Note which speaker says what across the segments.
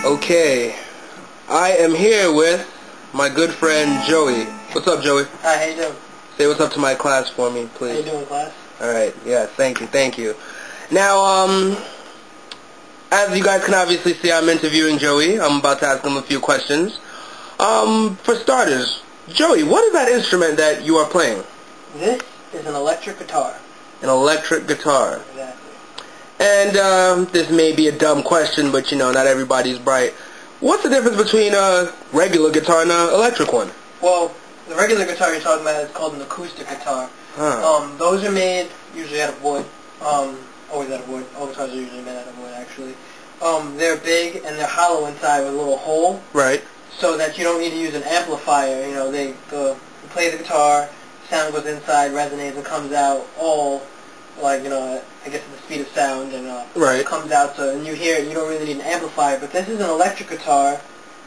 Speaker 1: Okay, I am here with my good friend Joey. What's up, Joey?
Speaker 2: Hi, how you doing?
Speaker 1: Say what's up to my class for me, please.
Speaker 2: How you doing, class?
Speaker 1: Alright, yeah, thank you. Now, as you guys can obviously see, I'm interviewing Joey. I'm about to ask him a few questions. For starters, Joey, what is that instrument that you are playing?
Speaker 2: This is an electric guitar.
Speaker 1: An electric guitar.
Speaker 2: Exactly.
Speaker 1: And, this may be a dumb question, but, not everybody's bright. What's the difference between a regular guitar and an electric one?
Speaker 2: Well, the regular guitar you're talking about is called an acoustic guitar.
Speaker 1: Huh.
Speaker 2: Those are made usually out of wood. Always out of wood. All guitars are usually made out of wood, actually. They're big and they're hollow inside with a little hole.
Speaker 1: Right.
Speaker 2: So that you don't need to use an amplifier. You play the guitar, sound goes inside, resonates, and comes out all, like, I guess at the speed of sound, and
Speaker 1: right.
Speaker 2: It comes out, so and you hear it, you don't really need an amplifier. But this is an electric guitar,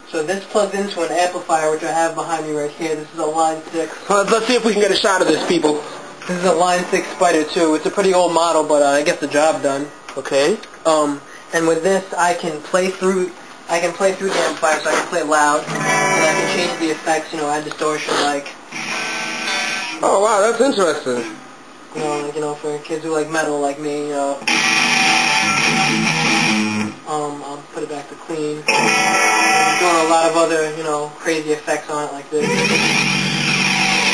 Speaker 2: so this plugs into an amplifier, which I have behind me right here. This is a Line 6.
Speaker 1: Let's see if we can get a shot of this, people.
Speaker 2: This is a Line 6 Spider 2. It's a pretty old model, but it gets the job done.
Speaker 1: Okay.
Speaker 2: And with this, I can play through the amplifier, so I can play loud, and I can change the effects, add distortion, like.
Speaker 1: Oh wow, that's interesting.
Speaker 2: For kids who like metal, like me, I'll put it back to clean. I'm doing a lot of other, crazy effects on it, like this.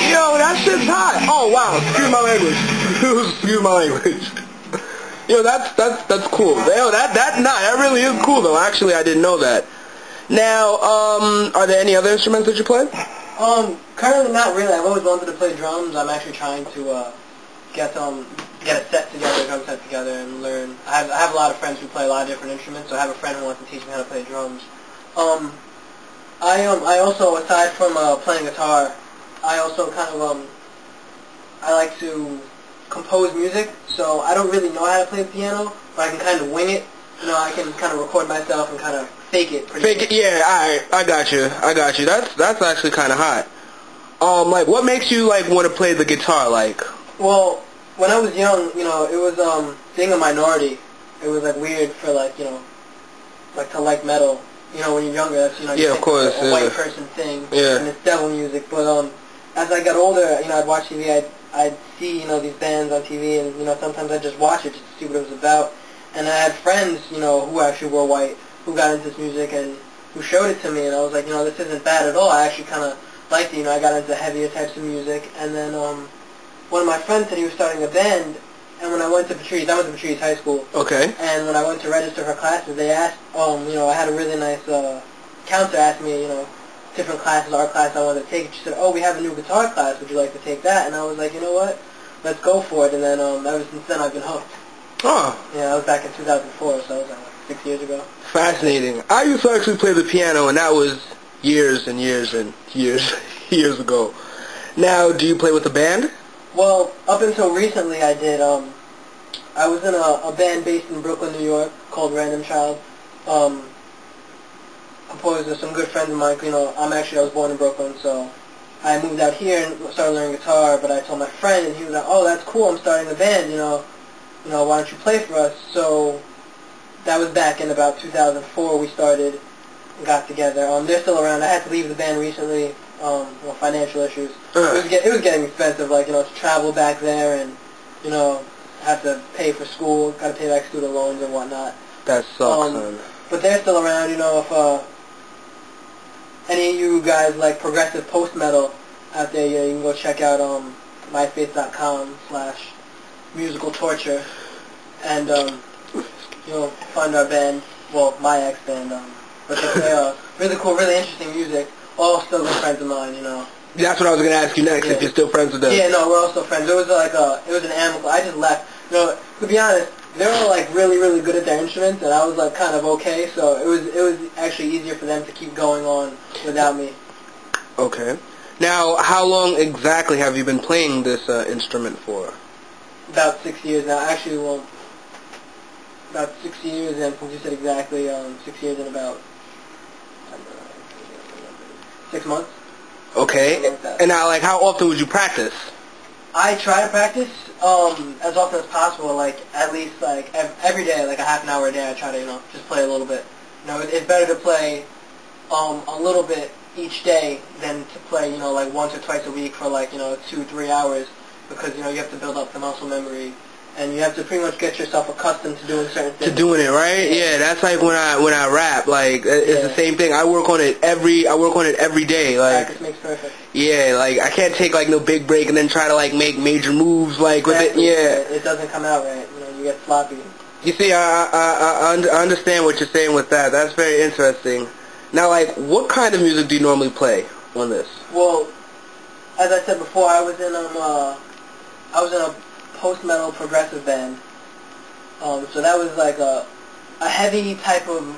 Speaker 1: Yo, that shit's hot. Oh wow, excuse my language. Excuse my language. Yo, that's cool. Yo, that really is cool though. Actually, I didn't know that. Now, are there any other instruments that you play?
Speaker 2: Currently not really. I've always wanted to play drums. I'm actually trying to get a set together, a drum set together, and learn. I have a lot of friends who play a lot of different instruments, so I have a friend who wants to teach me how to play drums. I also, aside from playing guitar, I also kind of I like to compose music. So I don't really know how to play the piano, but I can kind of wing it. I can kind of record myself and kind of fake it.
Speaker 1: Fake it, yeah. Alright, I got you. That's actually kind of hot. Like, what makes you want to play the guitar?
Speaker 2: Well, when I was young, it was being a minority. It was weird for to like metal. When you're younger, that's you
Speaker 1: yeah, of course,
Speaker 2: a white person thing,
Speaker 1: yeah.
Speaker 2: And it's devil music. But as I got older, I'd watch TV. I'd see these bands on TV, and sometimes I'd just watch it just to see what it was about. And I had friends, who actually were white, who got into this music and who showed it to me, and I was like, this isn't bad at all. I actually kind of liked it. I got into heavier types of music, and then one of my friends said he was starting a band, and when I went to Patrice, I went to Patrice High School.
Speaker 1: Okay.
Speaker 2: And when I went to register for classes, they asked, I had a really nice counselor ask me, different classes, art class I wanted to take. She said, oh, we have a new guitar class. Would you like to take that? And I was like, you know what? Let's go for it. And then ever since then, I've been hooked.
Speaker 1: Oh.
Speaker 2: Yeah, that was back in 2004, so that was 6 years ago.
Speaker 1: Fascinating. I used to actually play the piano, and that was years and years and years ago. Now, do you play with a band?
Speaker 2: Well, up until recently, I did. I was in a band based in Brooklyn, New York, called Random Child. Composed with some good friends of mine. I was born in Brooklyn, so I moved out here and started learning guitar. But I told my friend, and he was like, "Oh, that's cool. I'm starting a band. Why don't you play for us?" So that was back in about 2004. We started and got together. They're still around. I had to leave the band recently. Financial issues. It was getting expensive, to travel back there and, have to pay for school, got to pay back student loans and whatnot.
Speaker 1: That sucks, man.
Speaker 2: But they're still around, if any of you guys like progressive post-metal out there, you can go check out myspace.com/musical torture and, find our band, my ex-band, but they play really cool, really interesting music. All still good friends of mine,
Speaker 1: That's what I was going to ask you next, if you're still friends with them.
Speaker 2: Yeah, no, we're all still friends. It was an amicable. I just left. To be honest, they were really, really good at their instruments, and I was kind of okay. So it was actually easier for them to keep going on without me.
Speaker 1: Okay. Now, how long exactly have you been playing this instrument for?
Speaker 2: About 6 years now. Actually, about 6 years, and since you said exactly 6 years and about 6 months.
Speaker 1: Okay. And now, how often would you practice?
Speaker 2: I try to practice As often as possible, like at least like every day, like a half an hour a day, I try to just play a little bit. It's better to play a little bit each day than to play like once or twice a week for like 2-3 hours, because you have to build up the muscle memory. And you have to pretty much get yourself accustomed to doing certain things.
Speaker 1: To doing it, right? Yeah, that's like when I rap. Like it's the same thing. I work on it every day. Like
Speaker 2: practice makes perfect.
Speaker 1: Yeah, like I can't take like no big break and then try to like make major moves like
Speaker 2: exactly.
Speaker 1: with it. Yeah,
Speaker 2: it doesn't come out right. You get sloppy.
Speaker 1: You see, I understand what you're saying with that. That's very interesting. Now, like, what kind of music do you normally play on this?
Speaker 2: Well, as I said before, I was in a post-metal progressive band. So that was like a heavy type of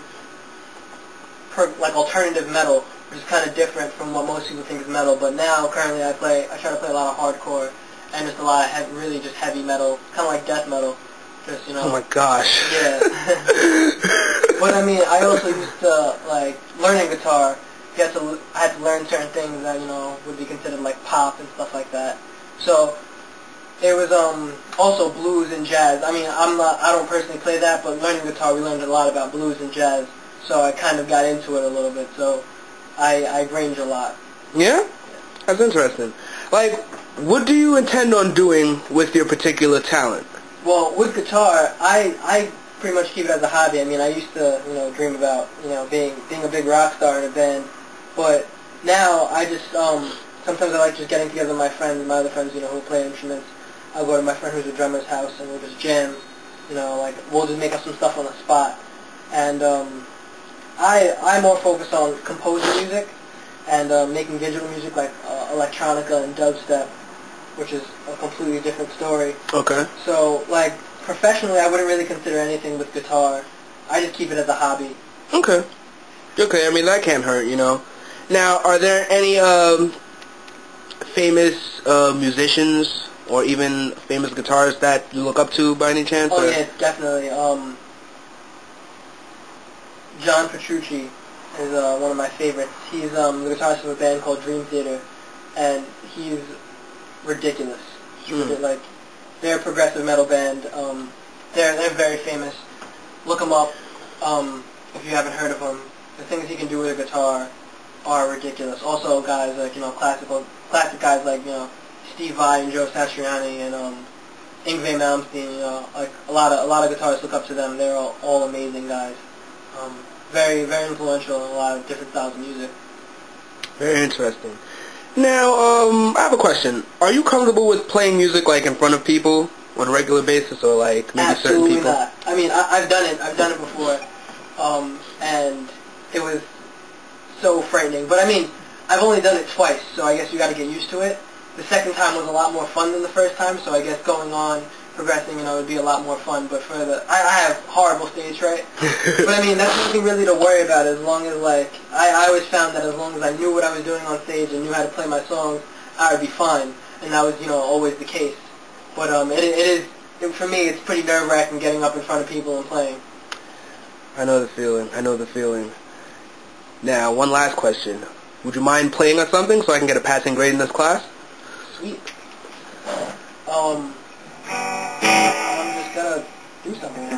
Speaker 2: like alternative metal, which is kind of different from what most people think is metal. But now, currently, I try to play a lot of hardcore and just a lot of really just heavy metal, kind of like death metal. Just
Speaker 1: Oh my gosh.
Speaker 2: Yeah. But I mean, I also used to like learning guitar. I had to learn certain things that would be considered like pop and stuff like that. So there was also blues and jazz. I mean, I don't personally play that, but learning guitar, we learned a lot about blues and jazz. So I kind of got into it a little bit. So I range a lot.
Speaker 1: Yeah? That's interesting. Like, what do you intend on doing with your particular talent?
Speaker 2: Well, with guitar, I pretty much keep it as a hobby. I mean, I used to dream about being a big rock star in a band, but now I just sometimes I like just getting together with my other friends who play instruments. I'll go to my friend who's a drummer's house and we'll just jam. Like we'll just make up some stuff on the spot. And I'm more focused on composing music and making digital music like electronica and dubstep, which is a completely different story.
Speaker 1: Okay.
Speaker 2: So like professionally, I wouldn't really consider anything with guitar. I just keep it as a hobby.
Speaker 1: Okay. Okay. I mean that can't hurt, Now, are there any famous musicians or even famous guitarists that you look up to by any chance?
Speaker 2: Oh, yeah, definitely. John Petrucci is one of my favorites. He's the guitarist of a band called Dream Theater, and he's ridiculous. Like, they're a progressive metal band. They're very famous. Look them up if you haven't heard of them. The things he can do with a guitar are ridiculous. Also, guys like classic guys like Steve Vai and Joe Satriani and Yngwie Malmsteen. Like a lot of guitarists look up to them. They're all amazing guys. Very very influential in a lot of different styles of music.
Speaker 1: Very interesting. Now, I have a question. Are you comfortable with playing music like in front of people on a regular basis, or like maybe
Speaker 2: Absolutely
Speaker 1: certain people?
Speaker 2: Not. I mean, I've done it. I've done it before, and it was so frightening. But I mean, I've only done it twice, so I guess you got to get used to it. The second time was a lot more fun than the first time, so I guess going on, progressing, would be a lot more fun. But I have horrible stage fright. But I mean, that's nothing really to worry about as long as like I always found that as long as I knew what I was doing on stage and knew how to play my songs, I would be fine, and that was always the case. But for me, it's pretty nerve-wracking getting up in front of people and playing.
Speaker 1: I know the feeling. Now, one last question. Would you mind playing us something so I can get a passing grade in this class?
Speaker 2: Sweet. I'm just gonna do something.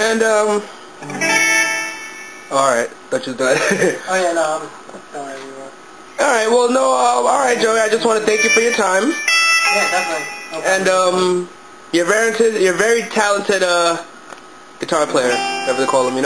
Speaker 1: And, alright, thought you was done.
Speaker 2: Oh yeah, no, I'm don't worry anymore.
Speaker 1: Alright, well, no, alright, Joey, I just want to thank you for your time.
Speaker 2: Yeah, definitely. No problem.
Speaker 1: And, you're very talented, guitar player, whatever they call him,